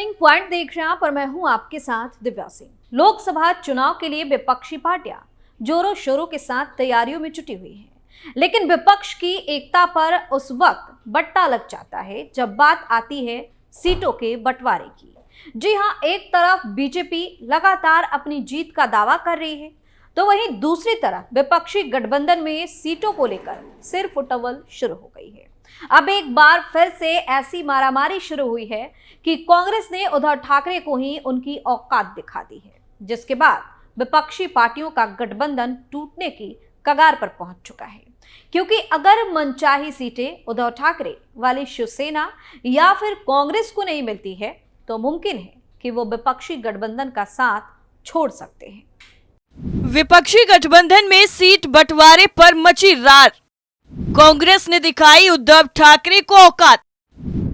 Turning point देख रहे हैं पर मैं हूं आपके साथ दिव्या सिंह। लोकसभा चुनाव के लिए विपक्षी पार्टियां जोरों शोरों के साथ तैयारियों में जुटी हुई हैं, लेकिन विपक्ष की एकता पर उस वक्त बट्टा लग जाता है जब बात आती है सीटों के बंटवारे की। जी हां, एक तरफ बीजेपी लगातार अपनी जीत का दावा कर रही है, तो वहीं दूसरी तरफ विपक्षी गठबंधन में सीटों को लेकर सिर फुटवल शुरू हो गई है। अब एक बार फिर से ऐसी मारामारी शुरू हुई है कि कांग्रेस ने उद्धव ठाकरे को ही उनकी औकात दिखा दी है, जिसके बाद विपक्षी पार्टियों का गठबंधन टूटने की कगार पर पहुंच चुका है। क्योंकि अगर मनचाही सीटें उद्धव ठाकरे वाली शिवसेना या फिर कांग्रेस को नहीं मिलती है, तो मुमकिन है कि वो विपक्षी गठबंधन का साथ छोड़ सकते हैं। विपक्षी गठबंधन में सीट बंटवारे पर मची रार। कांग्रेस ने दिखाई उद्धव ठाकरे को औकात।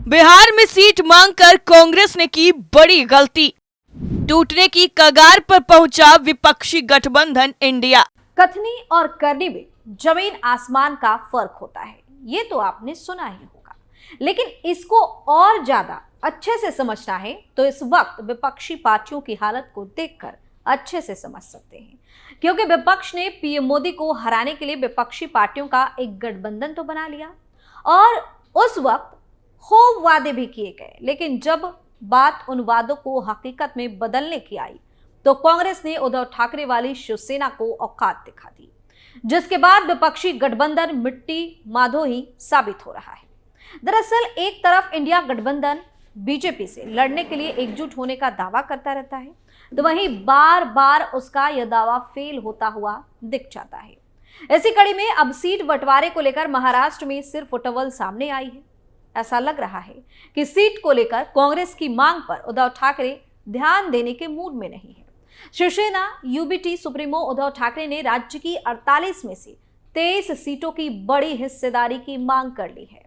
बिहार में सीट मांगकर कांग्रेस ने की बड़ी गलती। टूटने की कगार पर पहुंचा विपक्षी गठबंधन इंडिया। कथनी और करनी में जमीन आसमान का फर्क होता है, ये तो आपने सुना ही होगा, लेकिन इसको और ज्यादा अच्छे से समझना है तो इस वक्त विपक्षी पार्टियों की हालत को देखकर अच्छे से समझ सकते हैं। क्योंकि विपक्ष ने पीएम मोदी को हराने के लिए विपक्षी पार्टियों का एक गठबंधन तो बना लिया और उस वक्त खूब वादे भी किए गए, लेकिन जब बात उन वादों को हकीकत में बदलने की आई तो कांग्रेस ने उद्धव ठाकरे वाली शिवसेना को औकात दिखा दी, जिसके बाद विपक्षी गठबंधन मिट्टी माधो ही साबित हो रहा है। दरअसल एक तरफ इंडिया गठबंधन बीजेपी से लड़ने के लिए एकजुट होने का दावा करता रहता है, तो वहीं बार बार उसका यह दावा फेल होता हुआ दिख जाता है। इसी कड़ी में अब सीट बंटवारे को लेकर महाराष्ट्र में सिर फुटवल सामने आई है। ऐसा लग रहा है कि सीट को लेकर कांग्रेस की मांग पर उद्धव ठाकरे ध्यान देने के मूड में नहीं है। शिवसेना यूबीटी सुप्रीमो उद्धव ठाकरे ने राज्य की 48 में से 23 सीटों की बड़ी हिस्सेदारी की मांग कर ली है,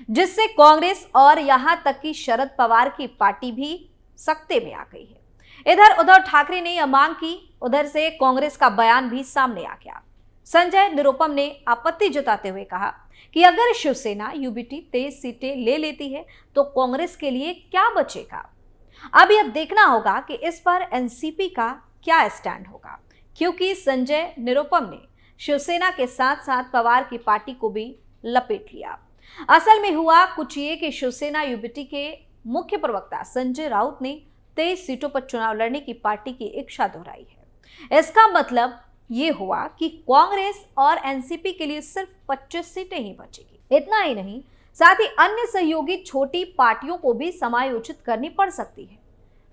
जिससे कांग्रेस और यहां तक कि शरद पवार की पार्टी भी सकते में आ गई है। इधर उद्धव ठाकरे ने यह मांग की, उधर से कांग्रेस का बयान भी सामने आ गया। संजय निरुपम ने आपत्ति जताते हुए कहा कि अगर शिवसेना यूबीटी 23 सीटें ले लेती है तो कांग्रेस के लिए क्या बचेगा। अब यह देखना होगा कि इस पर एनसीपी का क्या स्टैंड होगा, क्योंकि संजय निरुपम ने शिवसेना के साथ साथ पवार की पार्टी को भी लपेट लिया। असल में हुआ कुछ ये कि शिवसेना यूबीटी के मुख्य प्रवक्ता संजय राउत ने 23 सीटों पर चुनाव लड़ने की पार्टी की इच्छा दोहराई है। इसका मतलब ये हुआ कि कांग्रेस और एनसीपी के लिए सिर्फ 25 सीटें ही बचेगी। इतना ही नहीं, साथ ही अन्य सहयोगी छोटी पार्टियों को भी समायोजित करनी पड़ सकती है।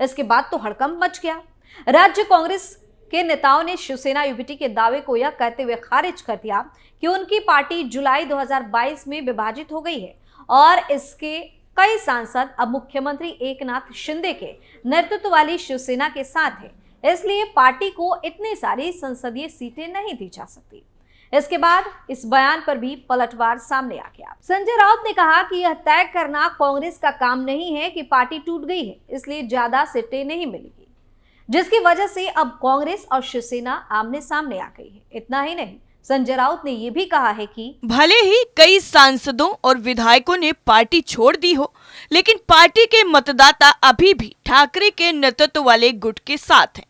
इसके बाद तो हड़कंप मच गया। राज्य कांग्रेस के नेताओं ने शिवसेना यूबीटी के दावे को यह कहते हुए खारिज कर दिया कि उनकी पार्टी जुलाई 2022 में विभाजित हो गई है और इसके कई सांसद अब मुख्यमंत्री एकनाथ शिंदे के नेतृत्व वाली शिवसेना के साथ है, इसलिए पार्टी को इतनी सारी संसदीय सीटें नहीं दी जा सकती। इसके बाद इस बयान पर भी पलटवार सामने आ गया। संजय राउत ने कहा कि यह तय करना कांग्रेस का काम नहीं है कि पार्टी टूट गई है, इसलिए ज्यादा सीटें नहीं मिलेगी, जिसकी वजह से अब कांग्रेस और शिवसेना आमने सामने आ गई है। इतना ही नहीं, संजय राउत ने यह भी कहा है कि भले ही कई सांसदों और विधायकों ने पार्टी छोड़ दी हो, लेकिन पार्टी के मतदाता अभी भी ठाकरे के नेतृत्व वाले गुट के साथ हैं।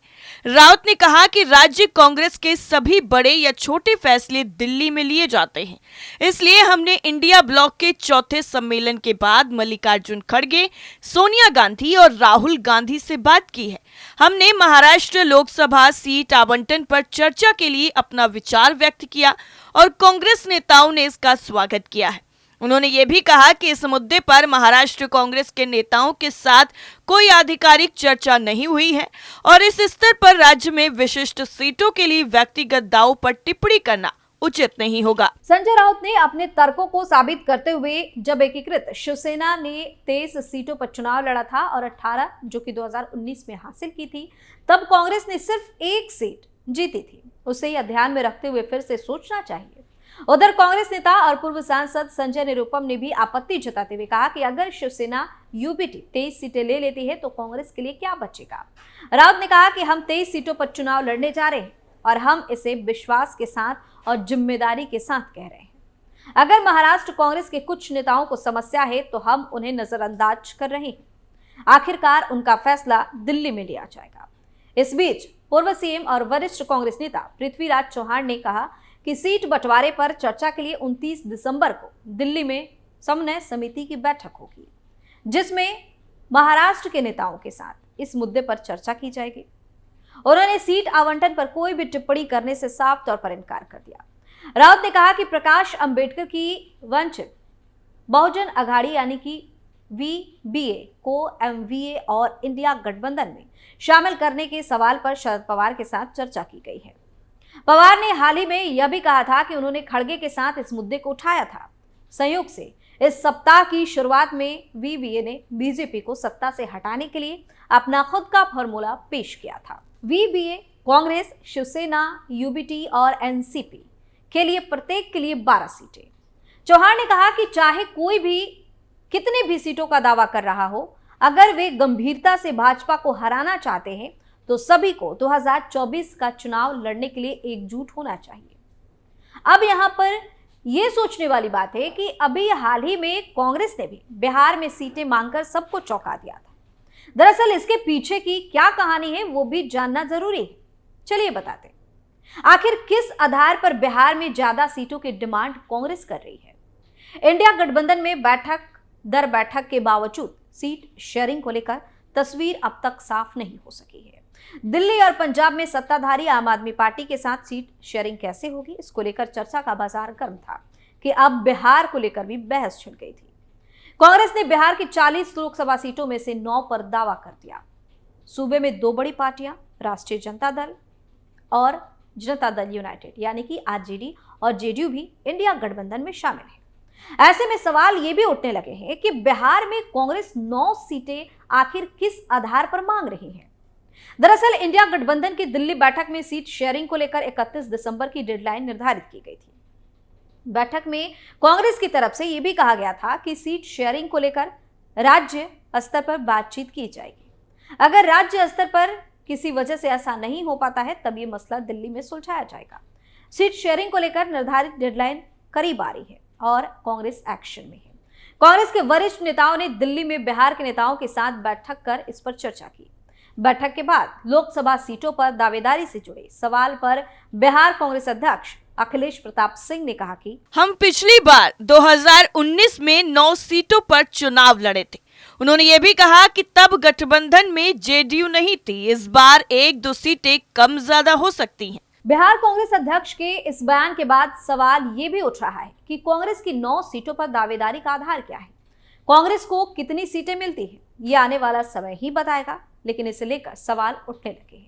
राउत ने कहा कि राज्य कांग्रेस के सभी बड़े या छोटे फैसले दिल्ली में लिए जाते हैं, इसलिए हमने इंडिया ब्लॉक के चौथे सम्मेलन के बाद मल्लिकार्जुन खड़गे, सोनिया गांधी और राहुल गांधी से बात की है। हमने महाराष्ट्र लोकसभा सीट आवंटन पर चर्चा के लिए अपना विचार व्यक्त किया और कांग्रेस नेताओं ने इसका स्वागत किया है। उन्होंने ये भी कहा कि इस मुद्दे पर महाराष्ट्र कांग्रेस के नेताओं के साथ कोई आधिकारिक चर्चा नहीं हुई है और इस स्तर पर राज्य में विशिष्ट सीटों के लिए व्यक्तिगत दाव पर टिप्पणी करना उचित नहीं होगा। संजय राउत ने अपने तर्कों को साबित करते हुए जब एकीकृत शिवसेना ने 23 सीटों पर चुनाव लड़ा था और 18 जो कि 2019 में हासिल की थी, तब कांग्रेस ने सिर्फ एक सीट जीती थी। उसे यह ध्यान में रखते हुए फिर से सोचना चाहिए। उधर कांग्रेस नेता और पूर्व सांसद संजय निरुपम ने भी आपत्ति जताते हुए कहा कि अगर शिवसेना यूबीटी 23 सीटें ले लेती है तो कांग्रेस के लिए क्या बचेगा। राउत ने कहा कि हम 23 सीटों पर चुनाव लड़ने जा रहे हैं और हम इसे विश्वास के साथ और जिम्मेदारी के साथ कह रहे हैं। अगर महाराष्ट्र कांग्रेस के कुछ नेताओं को समस्या है तो हम उन्हें नजरअंदाज कर रहे हैं। आखिरकार उनका फैसला दिल्ली में लिया जाएगा। इस बीच पूर्व सीएम और वरिष्ठ कांग्रेस नेता पृथ्वीराज चौहान ने कहा कि सीट बंटवारे पर चर्चा के लिए 29 दिसंबर को दिल्ली में समन्वय समिति की बैठक होगी, जिसमें महाराष्ट्र के नेताओं के साथ इस मुद्दे पर चर्चा की जाएगी। उन्होंने सीट आवंटन पर कोई भी टिप्पणी करने से साफ तौर पर इनकार कर दिया। राउत ने कहा कि प्रकाश अंबेडकर की वंचित बहुजन अघाड़ी यानी कि VBA को MVA और इंडिया गठबंधन में शामिल करने के सवाल पर शरद पवार के साथ चर्चा की गई है। पवार ने हाल ही में यह भी कहा था कि उन्होंने खड़गे के साथ इस मुद्दे को उठाया था। संयोग से इस सप्ताह की शुरुआत में VBA ने बीजेपी को सत्ता से हटाने के लिए अपना खुद का फॉर्मूला पेश किया था। VBA कांग्रेस, शिवसेना, UBT और NCP के लिए प्रत्येक के लिए 12 सीटें। चौहान ने कहा कि चाहे कोई भी कितने भी सीटों का दावा कर रहा हो, अगर वे गंभीरता से भाजपा को हराना चाहते हैं तो सभी को 2024 का चुनाव लड़ने के लिए एकजुट होना चाहिए। अब यहां पर यह सोचने वाली बात है कि अभी हाल ही में कांग्रेस ने भी बिहार में सीटें मांगकर सबको चौंका दिया था। दरअसल इसके पीछे की क्या कहानी है वो भी जानना जरूरी है। चलिए बताते हैं, आखिर किस आधार पर बिहार में ज्यादा सीटों की डिमांड कांग्रेस कर रही है। इंडिया गठबंधन में बैठक दर बैठक के बावजूद सीट शेयरिंग को लेकर तस्वीर अब तक साफ नहीं हो सकी है। दिल्ली और पंजाब में सत्ताधारी आम आदमी पार्टी के साथ सीट शेयरिंग कैसे होगी, इसको लेकर चर्चा का बाजार गर्म था कि अब बिहार को लेकर भी बहस छिड़ गई थी। कांग्रेस ने बिहार की 40 लोकसभा सीटों में से 9 पर दावा कर दिया। सूबे में 2 बड़ी पार्टियां राष्ट्रीय जनता दल और जनता दल यूनाइटेड यानी कि RJD और JDU भी इंडिया गठबंधन में शामिल है। ऐसे में सवाल ये भी उठने लगे हैं कि बिहार में कांग्रेस 9 सीटें आखिर किस आधार पर मांग रही है। दरअसल इंडिया गठबंधन की दिल्ली बैठक में सीट शेयरिंग को लेकर 31 दिसंबर की डेडलाइन निर्धारित की गई थी। बैठक में कांग्रेस की तरफ से यह भी कहा गया था कि सीट शेयरिंग को लेकर राज्य स्तर पर बातचीत की जाएगी। अगर राज्य स्तर पर किसी वजह से ऐसा नहीं हो पाता है तब यह मसला दिल्ली में सुलझाया जाएगा। सीट शेयरिंग को लेकर निर्धारित डेडलाइन करीब आ रही है और कांग्रेस एक्शन में है। कांग्रेस के वरिष्ठ नेताओं ने दिल्ली में बिहार के नेताओं के साथ बैठक कर इस पर चर्चा की। बैठक के बाद लोकसभा सीटों पर दावेदारी से जुड़े सवाल पर बिहार कांग्रेस अध्यक्ष अखिलेश प्रताप सिंह ने कहा कि हम पिछली बार 2019 में 9 सीटों पर चुनाव लड़े थे। उन्होंने ये भी कहा कि तब गठबंधन में JDU नहीं थी, इस बार 1-2 सीटें कम ज्यादा हो सकती हैं। बिहार कांग्रेस अध्यक्ष के इस बयान के बाद सवाल ये भी उठ रहा है कि कांग्रेस की 9 सीटों पर दावेदारी का आधार क्या है। कांग्रेस को कितनी सीटें मिलती हैं, ये आने वाला समय ही बताएगा, लेकिन इसे लेकर सवाल उठने लगे हैं।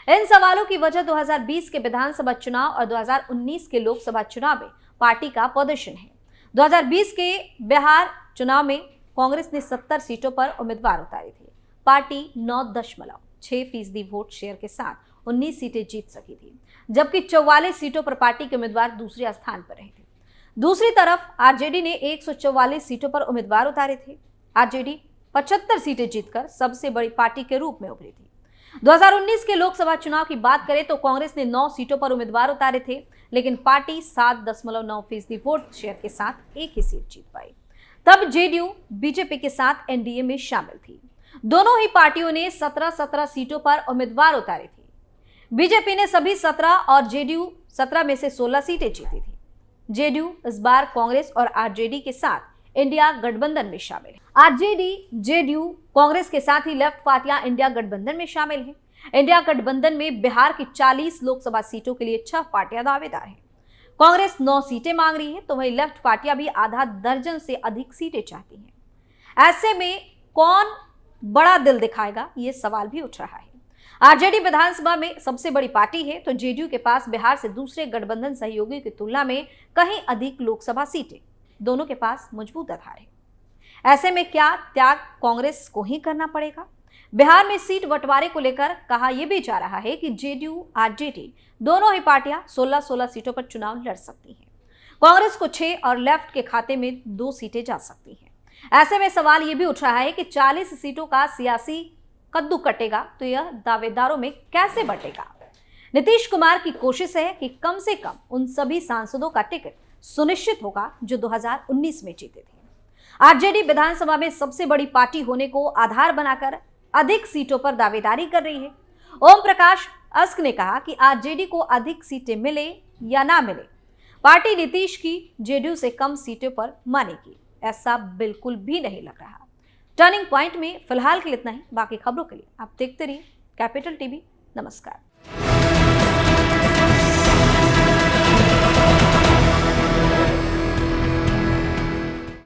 इन सवालों की वजह 2020 के विधानसभा चुनाव और 2019 के लोकसभा चुनाव में पार्टी का प्रदर्शन है। 2020 के बिहार चुनाव में कांग्रेस ने 70 सीटों पर उम्मीदवार उतारे थे। पार्टी 9.6% वोट शेयर के साथ 19 सीटें जीत सकी थी, जबकि 44 सीटों पर पार्टी के उम्मीदवार दूसरे स्थान पर रहे थे। दूसरी तरफ RJD ने 144 सीटों पर उम्मीदवार उतारे थे। RJD 75 सीटें जीतकर सबसे बड़ी पार्टी के रूप में उभरी थी। 2019 के लोकसभा चुनाव की बात करें तो कांग्रेस ने 9 सीटों पर उम्मीदवार उतारे थे, लेकिन पार्टी 7.9% वोट शेयर के साथ एक ही सीट जीत पाई। तब JDU बीजेपी के साथ NDA में शामिल थी। दोनों ही पार्टियों ने 17 सीटों पर उम्मीदवार उतारे थे। बीजेपी ने सभी 17 और JDU 17 में से 16 सीटें जीती थी। JDU इस बार कांग्रेस और RJD के साथ इंडिया गठबंधन में शामिल है। RJD, JDU, कांग्रेस के साथ ही लेफ्ट पार्टियां इंडिया गठबंधन में शामिल हैं। इंडिया गठबंधन में बिहार की 40 लोकसभा सीटों के लिए 6 पार्टियां दावेदार हैं। कांग्रेस 9 सीटें मांग रही है तो वहीं लेफ्ट पार्टियां भी आधा दर्जन से अधिक सीटें चाहती हैं। ऐसे में कौन बड़ा दिल दिखाएगा, ये सवाल भी उठ रहा है। RJD विधानसभा में सबसे बड़ी पार्टी है तो JDU के पास बिहार से दूसरे गठबंधन सहयोगी की तुलना में कहीं अधिक लोकसभा सीटें, दोनों के पास मजबूत आधार है। ऐसे में क्या त्याग कांग्रेस को ही करना पड़ेगा? बिहार में सीट बंटवारे को लेकर कहा यह भी जा रहा है कि JDU, RJD दोनों ही पार्टियां 16-16 सीटों पर चुनाव लड़ सकती हैं। कांग्रेस को 6 और लेफ्ट के खाते में 2 सीटें जा सकती हैं। ऐसे में सवाल यह भी उठ रहा है कि 40 सीटों का सियासी कद्दू कटेगा तो यह दावेदारों में कैसे बटेगा? नीतीश कुमार की कोशिश है कि कम से कम उन सभी सांसदों का टिकट सुनिश्चित होगा जो 2019 में जीते थे। आरजेडी विधानसभा में सबसे बड़ी पार्टी होने को आधार बनाकर अधिक सीटों पर दावेदारी कर रही है। ओम प्रकाश अस्क ने कहा कि आरजेडी को अधिक सीटें मिले या ना मिले, पार्टी नीतीश की जेडीयू से कम सीटों पर मानेगी, ऐसा बिल्कुल भी नहीं लग रहा। टर्निंग पॉइंट में फिलहाल के लिए इतना ही। बाकी खबरों के लिए आप देखते रहिए कैपिटल टीवी। नमस्कार।